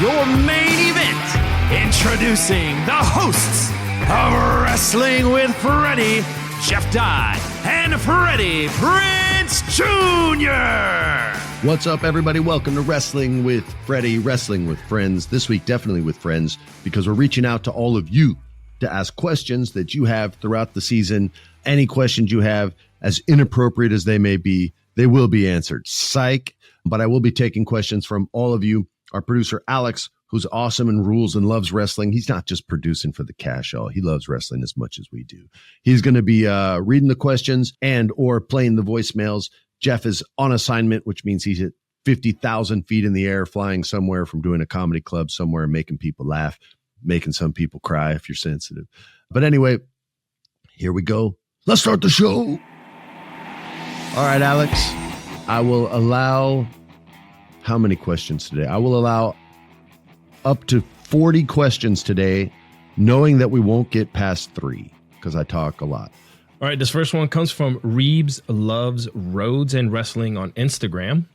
your main event. Introducing the hosts of Wrestling with Freddie, Jeff Dye, and Freddie Prinze Jr. What's up, everybody? Welcome to Wrestling with Freddie, Wrestling with Friends. This week, definitely with friends, because we're reaching out to all of you to ask questions that you have throughout the season. Any questions you have, as inappropriate as they may be, they will be answered. Psych. But I will be taking questions from all of you. Our producer, Alex, who's awesome and rules and loves wrestling. He's not just producing for the cash, y'all. He loves wrestling as much as we do. He's going to be reading the questions and or playing the voicemails. Jeff is on assignment, which means he's at 50,000 feet in the air, flying somewhere from doing a comedy club somewhere, making people laugh, making some people cry if you're sensitive. But anyway, here we go. Let's start the show. All right, Alex, I will allow how many questions today? I will allow up to 40 questions today, knowing that we won't get past 3 because I talk a lot. All right, this first one comes from Reeves Loves Roads and Wrestling on Instagram.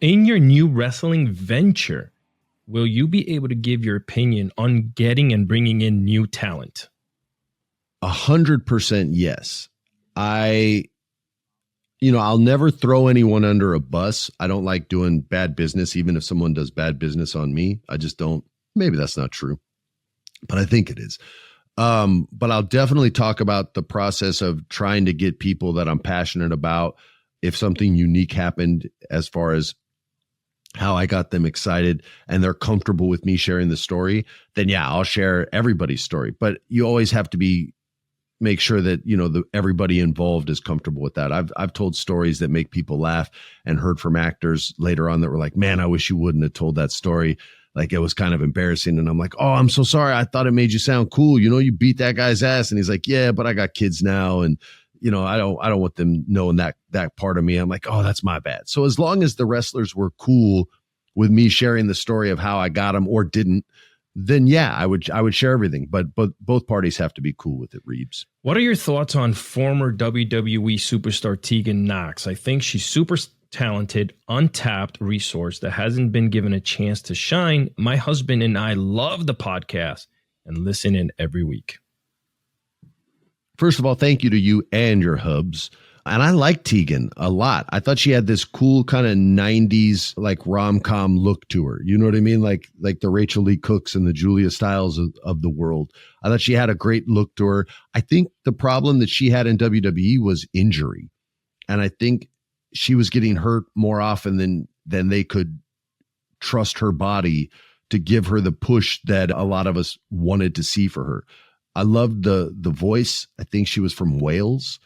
In your new wrestling venture, will you be able to give your opinion on getting and bringing in new talent? 100% yes. I'll never throw anyone under a bus. I don't like doing bad business, even if someone does bad business on me. I just don't. Maybe that's not true, but I think it is. But I'll definitely talk about the process of trying to get people that I'm passionate about. If something unique happened as far as how I got them excited and they're comfortable with me sharing the story, then yeah, I'll share everybody's story. But you always have to make sure that, everybody involved is comfortable with that. I've told stories that make people laugh and heard from actors later on that were like, man, I wish you wouldn't have told that story. Like, it was kind of embarrassing. And I'm like, oh, I'm so sorry. I thought it made you sound cool. You beat that guy's ass. And he's like, yeah, but I got kids now. And, I don't want them knowing that part of me. I'm like, oh, that's my bad. So as long as the wrestlers were cool with me sharing the story of how I got them or didn't, then yeah, I would share everything, but both parties have to be cool with it, Reeves. What are your thoughts on former WWE superstar Tegan Nox? I think she's super talented, untapped resource that hasn't been given a chance to shine. My husband and I love the podcast and listen in every week. First of all, thank you to you and your hubs. And I like Tegan a lot. I thought she had this cool kind of 90s like rom-com look to her. You know what I mean? Like the Rachel Lee Cooks and the Julia Stiles of the world. I thought she had a great look to her. I think the problem that she had in WWE was injury. And I think she was getting hurt more often than they could trust her body to give her the push that a lot of us wanted to see for her. I loved the voice. I think she was from Wales.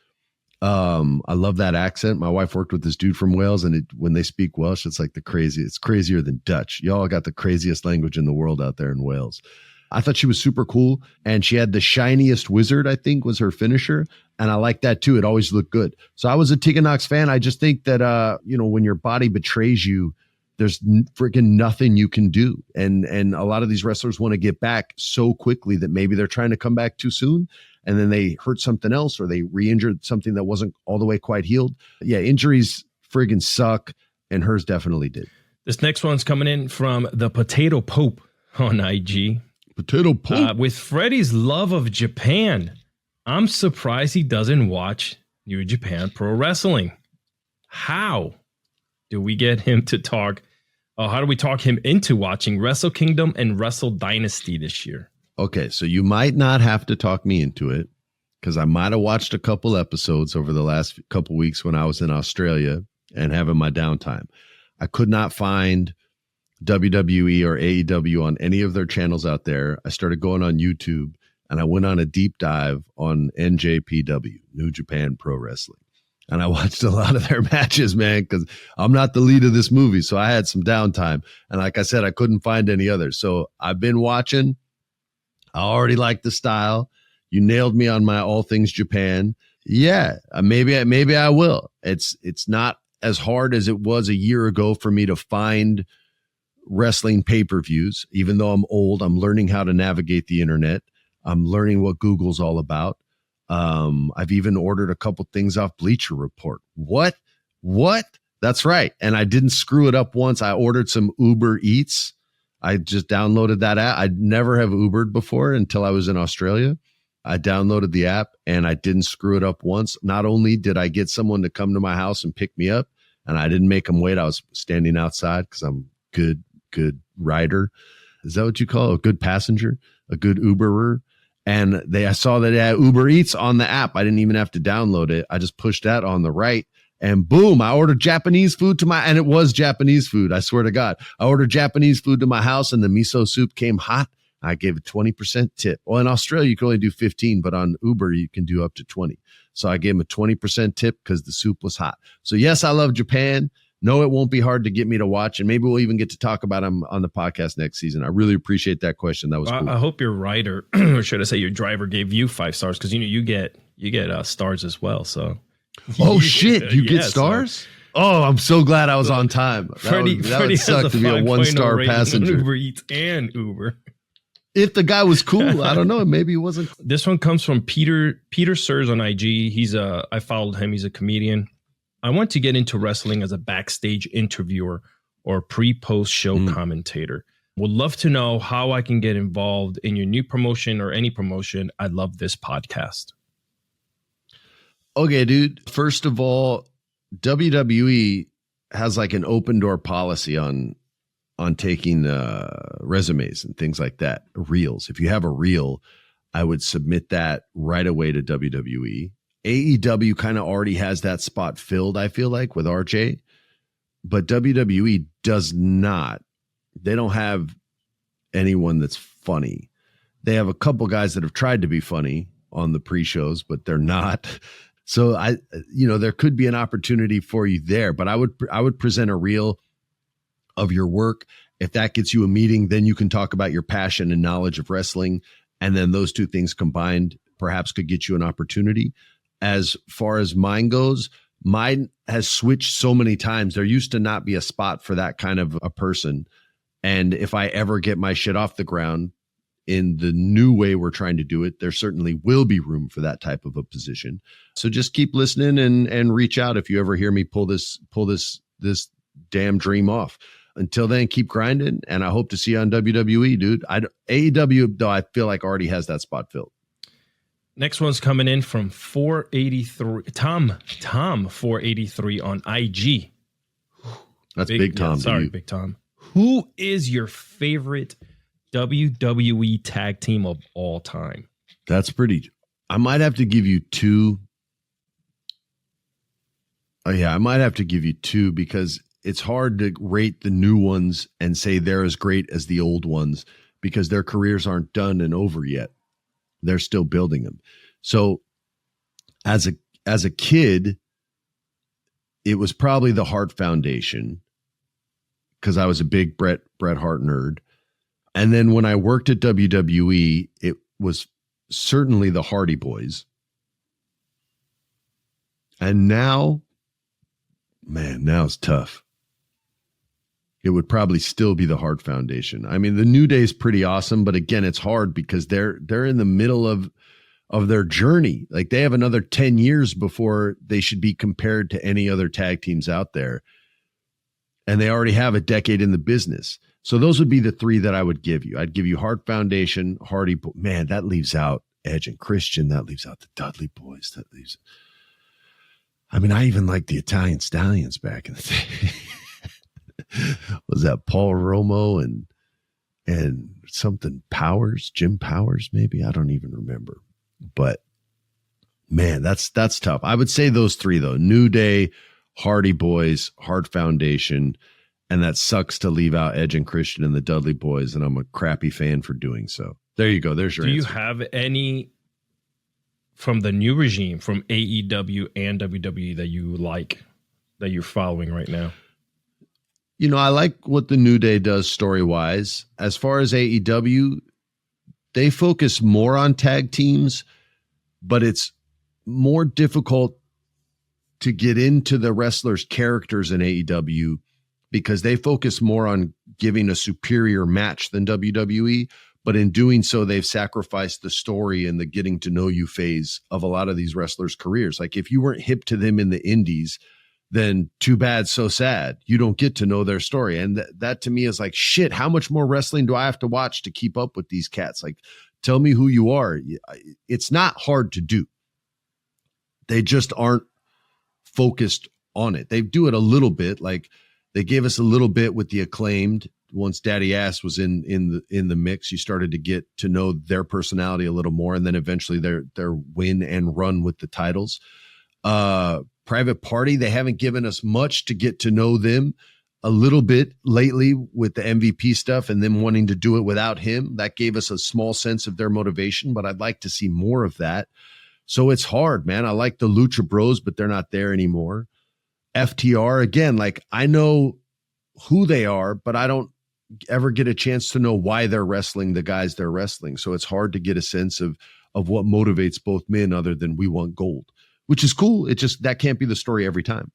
I love that accent. My wife worked with this dude from Wales, and when they speak Welsh, it's like it's crazier than Dutch. Y'all got the craziest language in the world out there in Wales. I thought she was super cool, and she had the shiniest wizard, I think, was her finisher, and I like that too. It always looked good. So I was a Tegan Nox fan. I just think that when your body betrays you, there's freaking nothing you can do, and a lot of these wrestlers want to get back so quickly that maybe they're trying to come back too soon. And then they hurt something else or they re-injured something that wasn't all the way quite healed. Yeah, injuries friggin' suck, and hers definitely did. This next one's coming in from the Potato Pope on IG. Potato Pope? With Freddie's love of Japan, I'm surprised he doesn't watch New Japan Pro Wrestling. How do we get him to talk? How do we talk him into watching Wrestle Kingdom and Wrestle Dynasty this year? Okay, so you might not have to talk me into it because I might have watched a couple episodes over the last couple weeks when I was in Australia and having my downtime. I could not find WWE or AEW on any of their channels out there. I started going on YouTube and I went on a deep dive on NJPW, New Japan Pro Wrestling. And I watched a lot of their matches, man, because I'm not the lead of this movie. So I had some downtime. And like I said, I couldn't find any others. So I've been watching. I already like the style. You nailed me on my all things Japan. Yeah, maybe I will. It's not as hard as it was a year ago for me to find wrestling pay-per-views. Even though I'm old, I'm learning how to navigate the internet. I'm learning what Google's all about. I've even ordered a couple things off Bleacher Report. What? That's right. And I didn't screw it up once. I ordered some Uber Eats. I just downloaded that app. I'd never have Ubered before until I was in Australia. I downloaded the app and I didn't screw it up once. Not only did I get someone to come to my house and pick me up, and I didn't make them wait. I was standing outside because I'm good rider. Is that what you call it? A good passenger, a good Uberer. And I saw that it had Uber Eats on the app. I didn't even have to download it. I just pushed that on the right. And boom, I ordered Japanese food and it was Japanese food. I swear to God, I ordered Japanese food to my house and the miso soup came hot. I gave a 20% tip. Well, in Australia, you can only do 15, but on Uber, you can do up to 20. So I gave him a 20% tip because the soup was hot. So yes, I love Japan. No, it won't be hard to get me to watch. And maybe we'll even get to talk about him on the podcast next season. I really appreciate that question. That was cool. I hope your rider, or should I say your driver, gave you 5 stars because you get stars as well. So. Oh shit! You get stars? So. Oh, I'm so glad I was on time. Freddie would suck to be a 1-star passenger. Uber Eats and Uber. If the guy was cool, I don't know. Maybe he wasn't. This one comes from Peter Sirs on IG. I followed him. He's a comedian. I want to get into wrestling as a backstage interviewer or pre-post show commentator. Would love to know how I can get involved in your new promotion or any promotion. I love this podcast. Okay, dude. First of all, WWE has like an open door policy on taking resumes and things like that, reels. If you have a reel, I would submit that right away to WWE. AEW kind of already has that spot filled, I feel like, with RJ. But WWE does not. They don't have anyone that's funny. They have a couple guys that have tried to be funny on the pre-shows, but they're not. So there could be an opportunity for you there, but I would present a reel of your work. If that gets you a meeting, then you can talk about your passion and knowledge of wrestling. And then those two things combined perhaps could get you an opportunity. As far as mine goes, mine has switched so many times. There used to not be a spot for that kind of a person. And if I ever get my shit off the ground in the new way we're trying to do it, there certainly will be room for that type of a position. So just keep listening and reach out if you ever hear me pull this damn dream off. Until then, keep grinding, and I hope to see you on WWE, dude. AEW, though, I feel like already has that spot filled. Next one's coming in from 483. Tom 483 on IG. That's Big Tom. Yeah, sorry, Big Tom. Who is your favorite WWE tag team of all time? That's pretty. I might have to give you two. Oh, yeah, I might have to give you two because it's hard to rate the new ones and say they're as great as the old ones because their careers aren't done and over yet. They're still building them. So as a kid, it was probably the Hart Foundation because I was a big Bret Hart nerd. And then when I worked at WWE, it was certainly the Hardy Boys. And now it's tough. It would probably still be the Hart Foundation. I mean, the New Day is pretty awesome, but again, it's hard because they're in the middle of their journey. Like they have another 10 years before they should be compared to any other tag teams out there. And they already have a decade in the business. So those would be the three that I would give you. I'd give you Hart Foundation, Hardy. Man, that leaves out Edge and Christian. That leaves out the Dudley Boys. I mean, I even like the Italian Stallions back in the day. Was that Paul Romo and something Powers, Jim Powers, maybe? I don't even remember. But man, that's tough. I would say those three though: New Day, Hardy Boys, Hart Foundation, and that sucks to leave out Edge and Christian and the Dudley Boys, and I'm a crappy fan for doing so. There you go. There's your answer. Do you have any from the new regime, from AEW and WWE that you like, that you're following right now? You know, I like what the New Day does story-wise. As far as AEW, they focus more on tag teams, but it's more difficult to get into the wrestlers' characters in AEW because they focus more on giving a superior match than WWE. But in doing so, they've sacrificed the story and the getting to know you phase of a lot of these wrestlers' careers. Like if you weren't hip to them in the indies, then too bad, so sad. You don't get to know their story. And that to me is like, shit, how much more wrestling do I have to watch to keep up with these cats? Like, tell me who you are. It's not hard to do. They just aren't focused on it. They do it a little bit. Like they gave us a little bit with the Acclaimed. Once Daddy Ass was in the mix, you started to get to know their personality a little more, and then eventually their win and run with the titles. Private Party, they haven't given us much to get to know them. A little bit lately with the MVP stuff and them wanting to do it without him. That gave us a small sense of their motivation, but I'd like to see more of that. So it's hard, man. I like the Lucha Bros, but they're not there anymore. FTR, again, like I know who they are, but I don't ever get a chance to know why they're wrestling the guys they're wrestling. So it's hard to get a sense of what motivates both men other than we want gold, which is cool. It just, that can't be the story every time.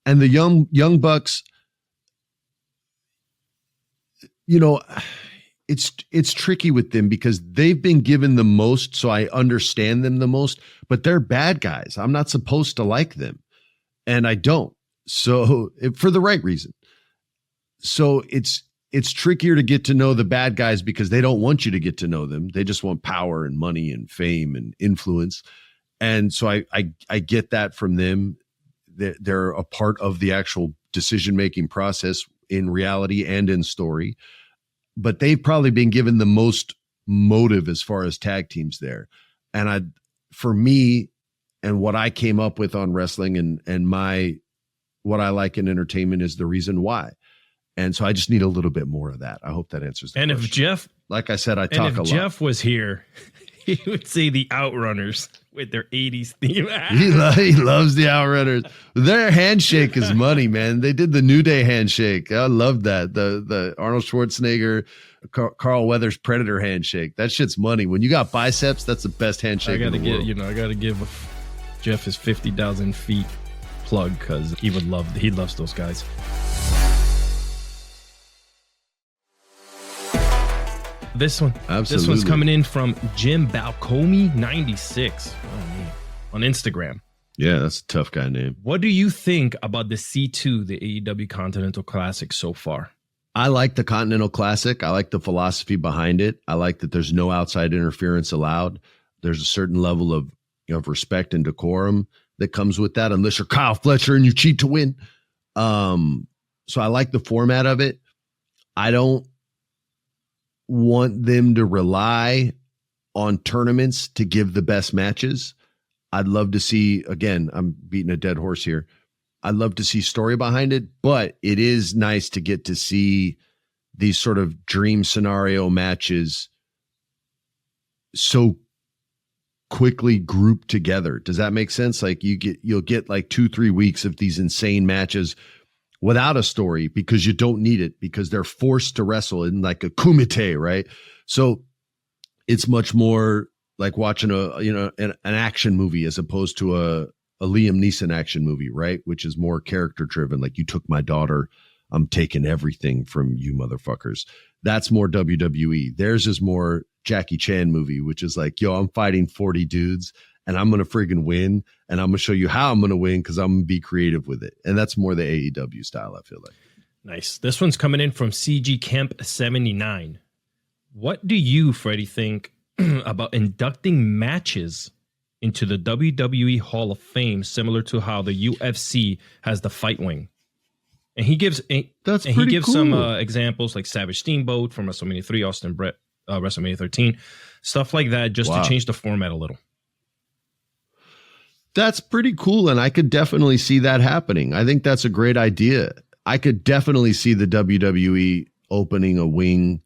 And the young Bucks, you know, it's tricky with them because they've been given the most, so I understand them the most, but they're bad guys. I'm not supposed to like them, and I don't. So for the right reason. So it's trickier to get to know the bad guys because they don't want you to get to know them. They just want power and money and fame and influence. And so I get that from them. They're a part of the actual decision-making process in reality and in story, but they've probably been given the most motive as far as tag teams there. And for me and what I came up with on wrestling and what I like in entertainment is the reason why. And so I just need a little bit more of that. I hope that answers the question. If Jeff, like I said, I talk a lot. If Jeff was here, he would say the Outrunners with their 80s theme. He loves the Outrunners. Their handshake is money, man. They did the New Day handshake. I love that. The Arnold Schwarzenegger, Carl Weathers Predator handshake. That shit's money. When you got biceps, that's the best handshake in the world. I gotta give Jeff his 50,000 feet plug because he loves those guys. This one's coming in from Jim Balcomi 96 on Instagram. Yeah, that's a tough guy name. What do you think about the C2, the AEW Continental Classic so far? I like the Continental Classic. I like the philosophy behind it. I like that there's no outside interference allowed. There's a certain level of respect and decorum that comes with that, unless you're Kyle Fletcher and you cheat to win. So I like the format of it. I don't want them to rely on tournaments to give the best matches. I'd love to see, again, I'm beating a dead horse here. I'd love to see story behind it, but it is nice to get to see these sort of dream scenario matches so quickly grouped together. Does that make sense? Like you'll get like 2-3 weeks of these insane matches without a story because you don't need it, because they're forced to wrestle in like a kumite, right? So it's much more like watching an action movie as opposed to a Liam Neeson action movie, right? Which is more character driven. Like, you took my daughter, I'm taking everything from you motherfuckers. That's more WWE. Theirs is more Jackie Chan movie, which is like, yo, I'm fighting 40 dudes and I'm going to friggin' win. And I'm going to show you how I'm going to win because I'm going to be creative with it. And that's more the AEW style, I feel like. Nice. This one's coming in from CG Kemp 79. What do you, Freddie, think about inducting matches into the WWE Hall of Fame, similar to how the UFC has the fight wing? And he gives some examples like Savage Steamboat from WrestleMania 3, Austin Brett, WrestleMania 13, stuff like that, just to change the format a little. That's pretty cool, and I could definitely see that happening. I think that's a great idea. I could definitely see the WWE opening a wing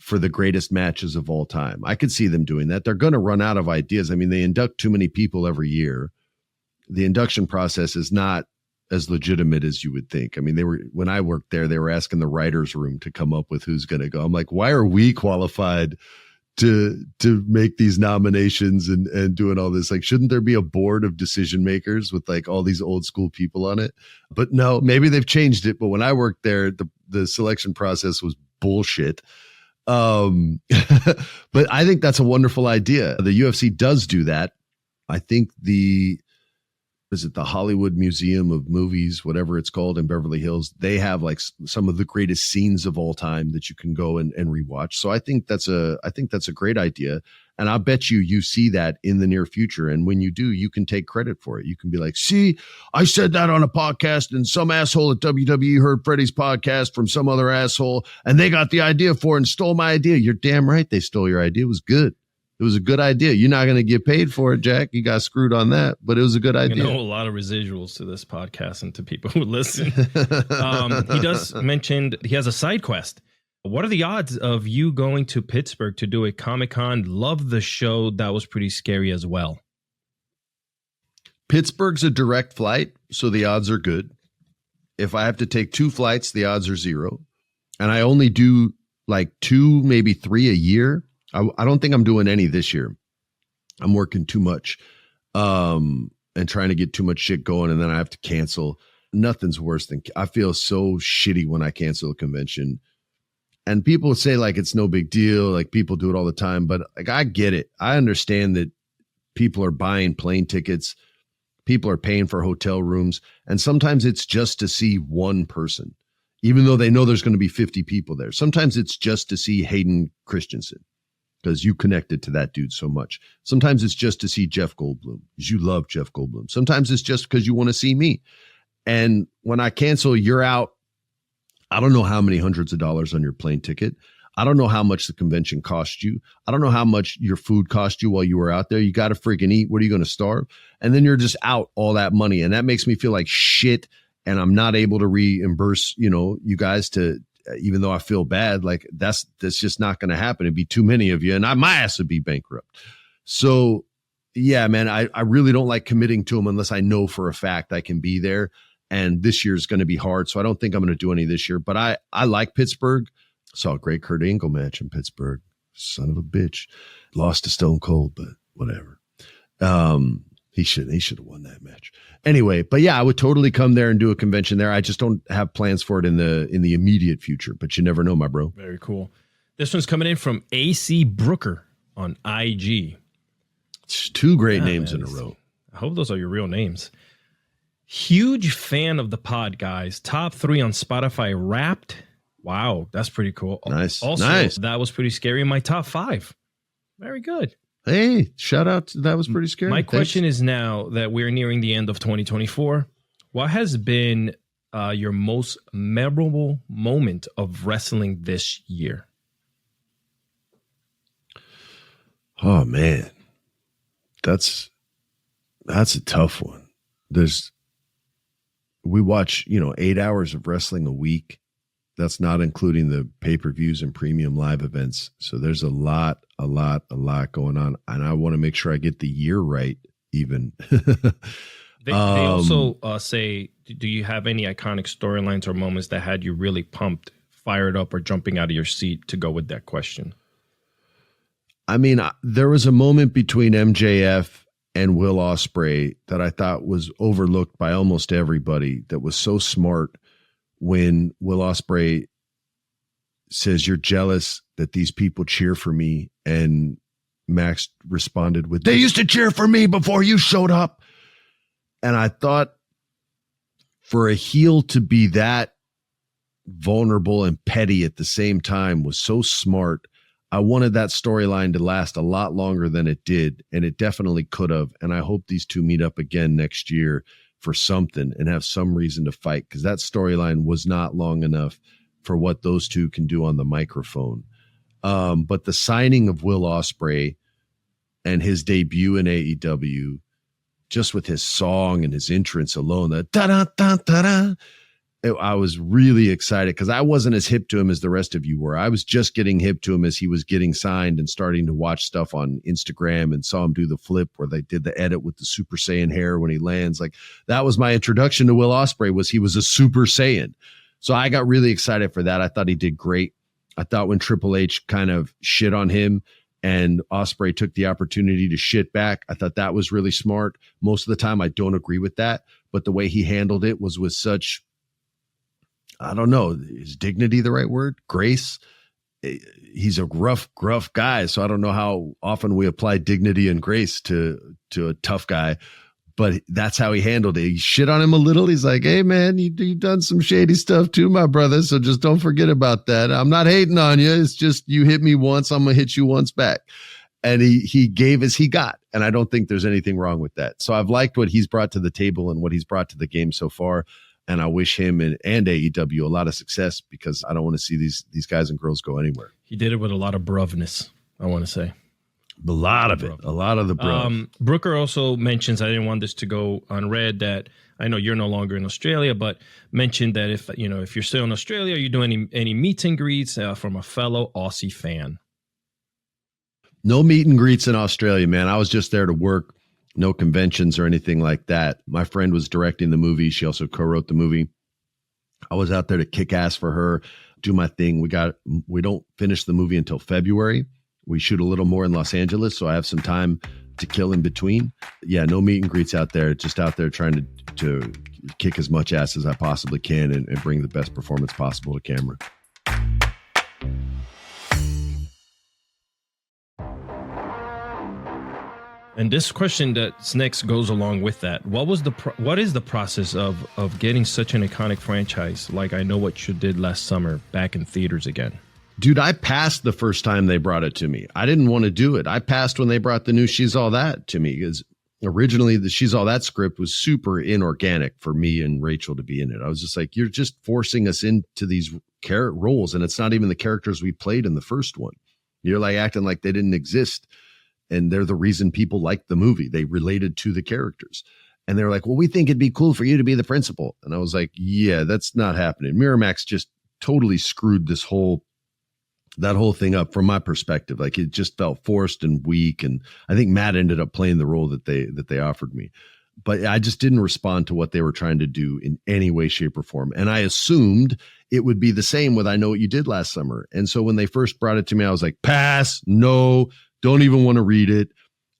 for the greatest matches of all time. I could see them doing that. They're going to run out of ideas. I mean, they induct too many people every year. The induction process is not as legitimate as you would think. I mean, when I worked there, they were asking the writers' room to come up with who's going to go. I'm like, why are we qualified to make these nominations and doing all this? Like, shouldn't there be a board of decision makers with like all these old school people on it? But no, maybe they've changed it. But when I worked there, the selection process was bullshit. But I think that's a wonderful idea. The UFC does do that. I think the is it the Hollywood Museum of Movies, whatever it's called in Beverly Hills. They have like some of the greatest scenes of all time that you can go and rewatch. So I think that's a great idea. And I bet you see that in the near future. And when you do, you can take credit for it. You can be like, see, I said that on a podcast and some asshole at WWE heard Freddie's podcast from some other asshole and they got the idea for it and stole my idea. You're damn right they stole your idea. It was good. It was a good idea. You're not going to get paid for it, Jack. You got screwed on that, but it was a good idea. I know a lot of residuals to this podcast and to people who listen. He does mention he has a side quest. What are the odds of you going to Pittsburgh to do a Comic-Con? Love the show. That was pretty scary as well. Pittsburgh's a direct flight, so the odds are good. If I have to take 2 flights, the odds are 0. And I only do like 2, maybe 3 a year. I don't think I'm doing any this year. I'm working too much and trying to get too much shit going, and then I have to cancel. Nothing's worse than I feel so shitty when I cancel a convention. And people say like it's no big deal, like people do it all the time, but like I get it. I understand that people are buying plane tickets, people are paying for hotel rooms, and sometimes it's just to see one person, even though they know there's going to be 50 people there. Sometimes it's just to see Hayden Christensen, because you connected to that dude so much. Sometimes it's just to see Jeff Goldblum, because you love Jeff Goldblum. Sometimes it's just because you want to see me. And when I cancel, you're out. I don't know how many hundreds of dollars on your plane ticket. I don't know how much the convention cost you. I don't know how much your food cost you while you were out there. You got to freaking eat. What are you going to starve? And then you're just out all that money. And that makes me feel like shit. And I'm not able to reimburse, you guys to, even though I feel bad, like that's just not going to happen. It'd be too many of you and my ass would be bankrupt. So yeah, man, I really don't like committing to them unless I know for a fact I can be there. And this year is going to be hard. So I don't think I'm going to do any this year, but I like Pittsburgh. Saw a great Kurt Angle match in Pittsburgh. Son of a bitch. Lost to Stone Cold, but whatever. He should have won that match. Anyway, but yeah, I would totally come there and do a convention there. I just don't have plans for it in the immediate future, but you never know, my bro. Very cool. This one's coming in from AC Brooker on IG. It's 2 great names in a row. I hope those are your real names. Huge fan of the pod, guys. Top 3 on Spotify Wrapped. Wow, that's pretty cool. Nice. Also, nice. That was pretty scary in my top 5. Very good. Hey, shout out. That was pretty scary. My question is, now that we're nearing the end of 2024, what has been your most memorable moment of wrestling this year? Oh, man. That's a tough one. We watch, 8 hours of wrestling a week. That's not including the pay-per-views and premium live events. So there's a lot going on. And I want to make sure I get the year right even. They also say, do you have any iconic storylines or moments that had you really pumped, fired up, or jumping out of your seat to go with that question? I mean, there was a moment between MJF and Will Ospreay that I thought was overlooked by almost everybody, that was so smart, when Will Ospreay says, "You're jealous that these people cheer for me." And Max responded with, "They used to cheer for me before you showed up." And I thought, for a heel to be that vulnerable and petty at the same time was so smart. I wanted that storyline to last a lot longer than it did, and it definitely could have. And I hope these two meet up again next year for something and have some reason to fight, because that storyline was not long enough for what those two can do on the microphone. But the signing of Will Ospreay and his debut in AEW, just with his song and his entrance alone, the da-da-da-da-da, I was really excited because I wasn't as hip to him as the rest of you were. I was just getting hip to him as he was getting signed and starting to watch stuff on Instagram and saw him do the flip where they did the edit with the Super Saiyan hair when he lands. Like, that was my introduction to Will Ospreay, was he was a Super Saiyan. So I got really excited for that. I thought he did great. I thought when Triple H kind of shit on him and Ospreay took the opportunity to shit back, I thought that was really smart. Most of the time I don't agree with that, but the way he handled it was with such, I don't know, is dignity the right word? Grace. He's a gruff guy, so I don't know how often we apply dignity and grace to a tough guy, but that's how he handled it. He shit on him a little. He's like, hey, man, you've done some shady stuff too, my brother. So just don't forget about that. I'm not hating on you. It's just you hit me once, I'm going to hit you once back. And he gave as he got. And I don't think there's anything wrong with that. So I've liked what he's brought to the table and what he's brought to the game so far. And I wish him and AEW a lot of success, because I don't want to see these guys and girls go anywhere. He did it with a lot of bruvness, I want to say. A lot of it. A lot of the bruv. Brooker also mentions, I didn't want this to go unread, that I know you're no longer in Australia, but mentioned that if you're still in Australia, you do any meets and greets from a fellow Aussie fan. No meet and greets in Australia, man. I was just there to work. No conventions or anything like that. My friend was directing the movie. She also co-wrote the movie. I was out there to kick ass for her, do my thing. We don't finish the movie until February. We shoot a little more in Los Angeles, so I have some time to kill in between. Yeah, no meet and greets out there. Just out there trying to kick as much ass as I possibly can and bring the best performance possible to camera. And this question that's next goes along with that. What is the process of getting such an iconic franchise like I Know What You Did Last Summer back in theaters again? Dude, I passed the first time they brought it to me. I didn't want to do it. I passed when they brought the new She's All That to me, because originally the She's All That script was super inorganic for me and Rachel to be in it. I was just like, you're just forcing us into these roles, and it's not even the characters we played in the first one. You're like acting like they didn't exist. And they're the reason people liked the movie. They related to the characters. And they were like, well, we think it'd be cool for you to be the principal. And I was like, yeah, that's not happening. Miramax just totally screwed that whole thing up from my perspective. Like, it just felt forced and weak. And I think Matt ended up playing the role that they offered me. But I just didn't respond to what they were trying to do in any way, shape, or form. And I assumed it would be the same with I Know What You Did Last Summer. And so when they first brought it to me, I was like, pass, no. Don't even want to read it.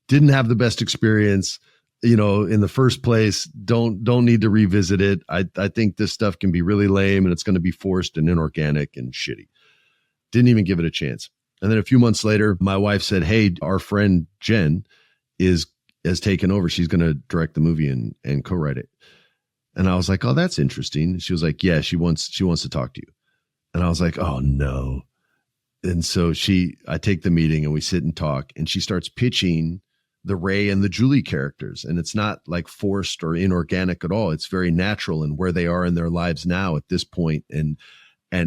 Didn't have the best experience, in the first place. Don't need to revisit it. I think this stuff can be really lame, and it's going to be forced and inorganic and shitty. Didn't even give it a chance. And then a few months later, my wife said, hey, our friend Jen has taken over. She's going to direct the movie and co-write it. And I was like, oh, that's interesting. She was like, yeah, she wants to talk to you. And I was like, oh no. And so I take the meeting and we sit and talk, and she starts pitching the Ray and the Julie characters. And it's not like forced or inorganic at all. It's very natural in where they are in their lives now at this point, and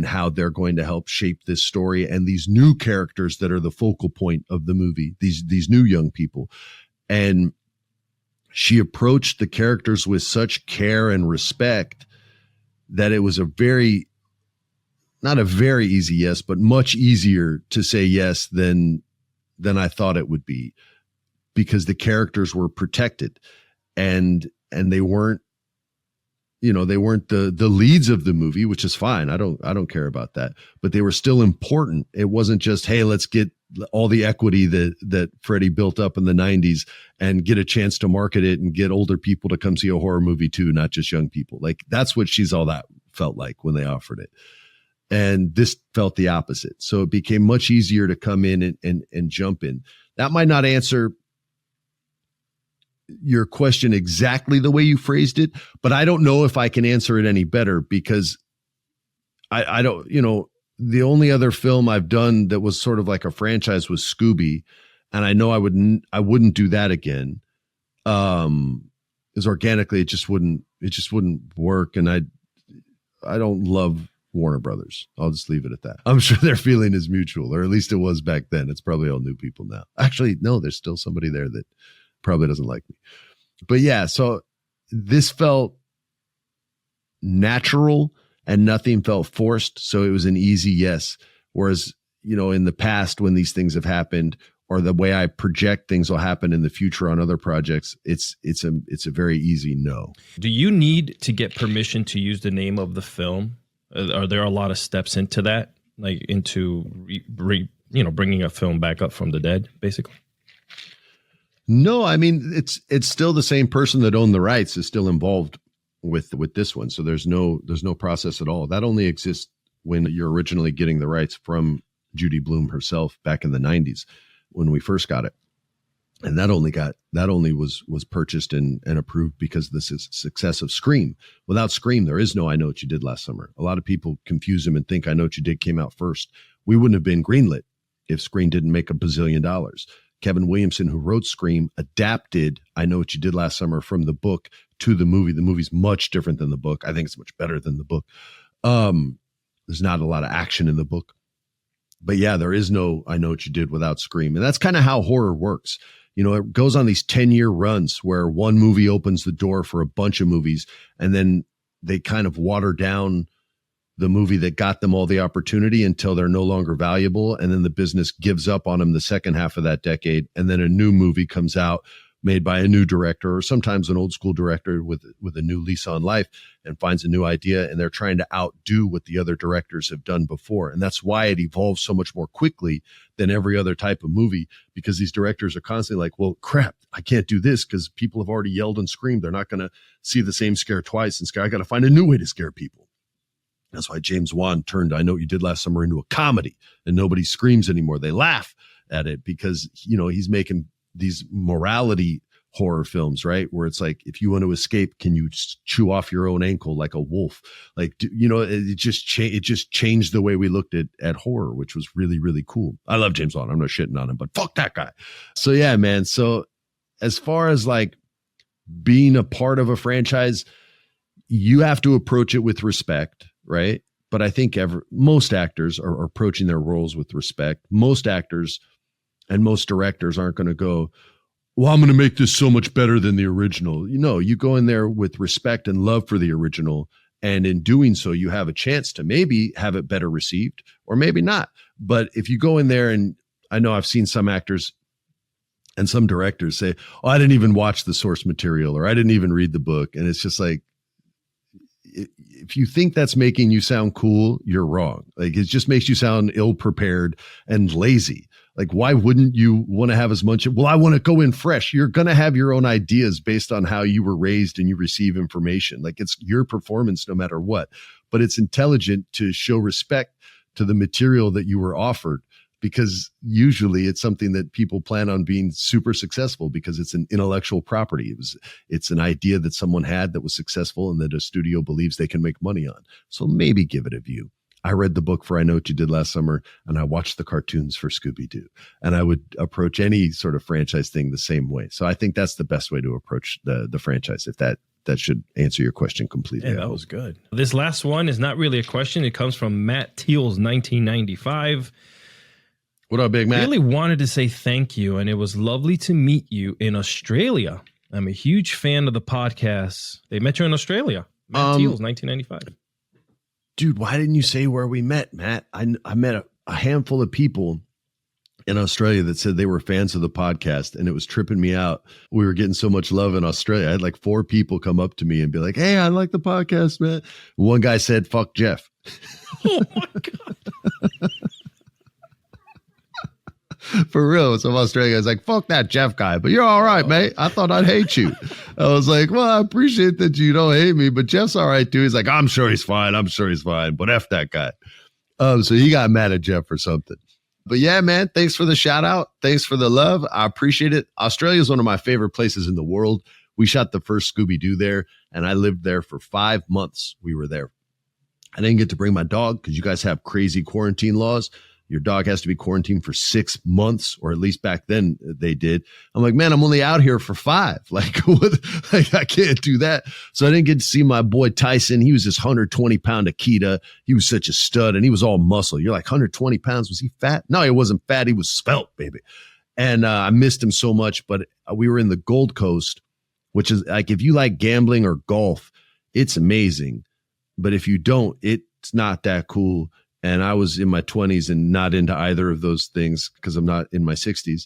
how they're going to help shape this story and these new characters that are the focal point of the movie, these new young people. And she approached the characters with such care and respect that it was not a very easy yes, but much easier to say yes than I thought it would be, because the characters were protected and they weren't, they weren't the leads of the movie, which is fine. I don't care about that, but they were still important. It wasn't just, hey, let's get all the equity that Freddie built up in the 90s and get a chance to market it and get older people to come see a horror movie too, not just young people. Like, that's what She's All That felt like when they offered it. And this felt the opposite. So it became much easier to come in and jump in. That might not answer your question exactly the way you phrased it, but I don't know if I can answer it any better, because I don't, the only other film I've done that was sort of like a franchise was Scooby. And I know I wouldn't do that again. Because organically it just wouldn't work. And I don't love Warner Brothers. I'll just leave it at that. I'm sure their feeling is mutual, or at least it was back then. It's probably all new people now. Actually, no, there's still somebody there that probably doesn't like me. But yeah, so this felt natural and nothing felt forced. So it was an easy yes. Whereas, in the past, when these things have happened, or the way I project things will happen in the future on other projects, it's a very easy no. Do you need to get permission to use the name of the film? Are there a lot of steps into that, like into bringing a film back up from the dead, basically? No, I mean, it's still the same person that owned the rights is still involved with this one. So there's no process at all. That only exists when you're originally getting the rights from Judy Blume herself back in the 90s when we first got it. And that only was purchased and approved because of the success of Scream. Without Scream, there is no I Know What You Did Last Summer. A lot of people confuse them and think I Know What You Did came out first. We wouldn't have been greenlit if Scream didn't make $1 bazillion. Kevin Williamson, who wrote Scream, adapted I Know What You Did Last Summer from the book to the movie. The movie's much different than the book. I think it's much better than the book. There's not a lot of action in the book. But yeah, there is no I Know What You Did without Scream. And that's kind of how horror works. You know, it goes on these 10-year runs where one movie opens the door for a bunch of movies, and then they kind of water down the movie that got them all the opportunity until they're no longer valuable. And then the business gives up on them the second half of that decade. And then a new movie comes out made by a new director, or sometimes an old school director with a new lease on life, and finds a new idea. And they're trying to outdo what the other directors have done before. And that's why it evolves so much more quickly than every other type of movie, because these directors are constantly like, well, crap, I can't do this because people have already yelled and screamed. They're not going to see the same scare twice and scare. I got to find a new way to scare people. That's why James Wan turned I Know What You Did Last Summer into a comedy, and nobody screams anymore. They laugh at it because, you know, he's making these morality horror films, right? Where it's like, if you want to escape, can you chew off your own ankle like a wolf? Like, you know, it just changed the way we looked at horror, which was really, really cool. I love James Wan. I'm not shitting on him, but fuck that guy. So yeah, man. So as far as like being a part of a franchise, you have to approach it with respect, right? But I think most actors are approaching their roles with respect. Most actors and most directors aren't going to go, well, I'm going to make this so much better than the original. You know, you go in there with respect and love for the original. And in doing so, you have a chance to maybe have it better received or maybe not. But if you go in there, and I know I've seen some actors and some directors say, oh, I didn't even watch the source material, or I didn't even read the book. And it's just like, if you think that's making you sound cool, you're wrong. Like, it just makes you sound ill-prepared and lazy. Like, why wouldn't you want to have as much? Well, I want to go in fresh. You're going to have your own ideas based on how you were raised and you receive information. Like, it's your performance no matter what. But it's intelligent to show respect to the material that you were offered, because usually it's something that people plan on being super successful because it's an intellectual property. It's an idea that someone had that was successful and that a studio believes they can make money on. So maybe give it a view. I read the book for I Know What You Did Last Summer, and I watched the cartoons for Scooby-Doo, and I would approach any sort of franchise thing the same way. So I think that's the best way to approach the franchise, if that should answer your question completely. Yeah, that was good. This last one is not really a question. It comes from Matt Teals, 1995. What up, Big Matt? I really wanted to say thank you, and it was lovely to meet you in Australia. I'm a huge fan of the podcast. They met you in Australia. Matt Teals, 1995. Dude, why didn't you say where we met, Matt? I met a handful of people in Australia that said they were fans of the podcast, and it was tripping me out. We were getting so much love in Australia. I had like 4 people come up to me and be like, hey, I like the podcast, man. One guy said, fuck Jeff. Oh, my God. For real. Some Australian guy's like, fuck that Jeff guy, but you're all right, mate. I thought I'd hate you. I was like, well, I appreciate that you don't hate me, but Jeff's all right too. He's like, I'm sure he's fine. But F that guy. So he got mad at Jeff for something. But yeah, man, thanks for the shout out. Thanks for the love. I appreciate it. Australia is one of my favorite places in the world. We shot the first Scooby-Doo there, and I lived there for 5 months. We were there. I didn't get to bring my dog because you guys have crazy quarantine laws. Your dog has to be quarantined for 6 months, or at least back then they did. I'm like, man, I'm only out here for 5. Like, what? Like, I can't do that. So I didn't get to see my boy Tyson. He was this 120-pound Akita. He was such a stud, and he was all muscle. You're like, 120 pounds. Was he fat? No, he wasn't fat. He was svelte, baby. And I missed him so much. But we were in the Gold Coast, which is like, if you like gambling or golf, it's amazing. But if you don't, it's not that cool. And I was in my 20s and not into either of those things because I'm not in my 60s.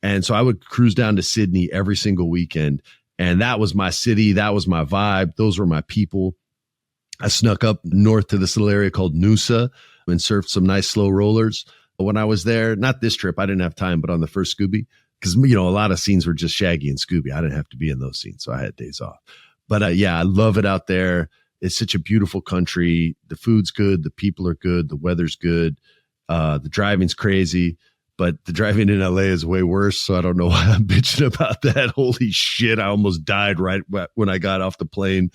And so I would cruise down to Sydney every single weekend. And that was my city. That was my vibe. Those were my people. I snuck up north to this little area called Noosa and surfed some nice slow rollers. When I was there, not this trip, I didn't have time, but on the first Scooby, because, you know, a lot of scenes were just Shaggy and Scooby. I didn't have to be in those scenes, so I had days off. But yeah, I love it out there. It's such a beautiful country. The food's good. The people are good. The weather's good. The driving's crazy. but the driving in LA is way worse. So I don't know why I'm bitching about that. Holy shit. I almost died right when I got off the plane,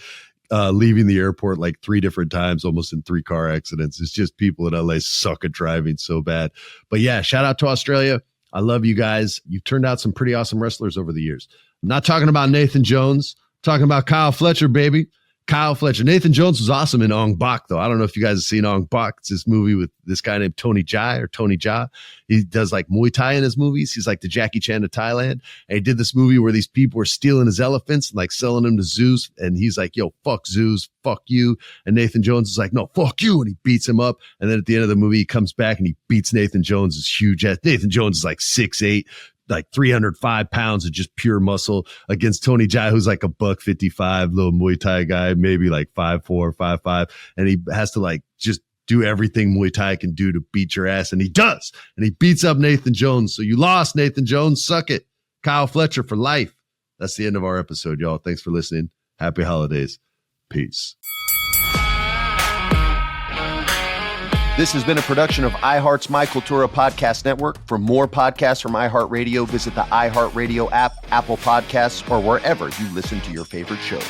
leaving the airport like 3 different times, almost in 3 car accidents. It's just people in LA suck at driving so bad. But yeah, shout out to Australia. I love you guys. You've turned out some pretty awesome wrestlers over the years. I'm not talking about Nathan Jones, I'm talking about Kyle Fletcher, baby. Kyle Fletcher. Nathan Jones was awesome in Ong Bak, though. I don't know if you guys have seen Ong Bak. It's this movie with this guy named Tony Jaa. He does like Muay Thai in his movies. He's like the Jackie Chan of Thailand. And he did this movie where these people were stealing his elephants and like selling them to zoos. And he's like, yo, fuck zoos, fuck you. And Nathan Jones is like, no, fuck you. And he beats him up. And then at the end of the movie, he comes back and he beats Nathan Jones. Is huge. Nathan Jones is like 6'8", like 305 pounds of just pure muscle against Tony Jaa, who's like $155, little Muay Thai guy, maybe like 5'4", 5'5", and he has to like just do everything Muay Thai can do to beat your ass, and he does, and he beats up Nathan Jones. So you lost, Nathan Jones. Suck it. Kyle Fletcher for life. That's the end of our episode, y'all. Thanks for listening. Happy holidays. Peace. This has been a production of iHeart's My Cultura Podcast Network. For more podcasts from iHeartRadio, visit the iHeartRadio app, Apple Podcasts, or wherever you listen to your favorite shows.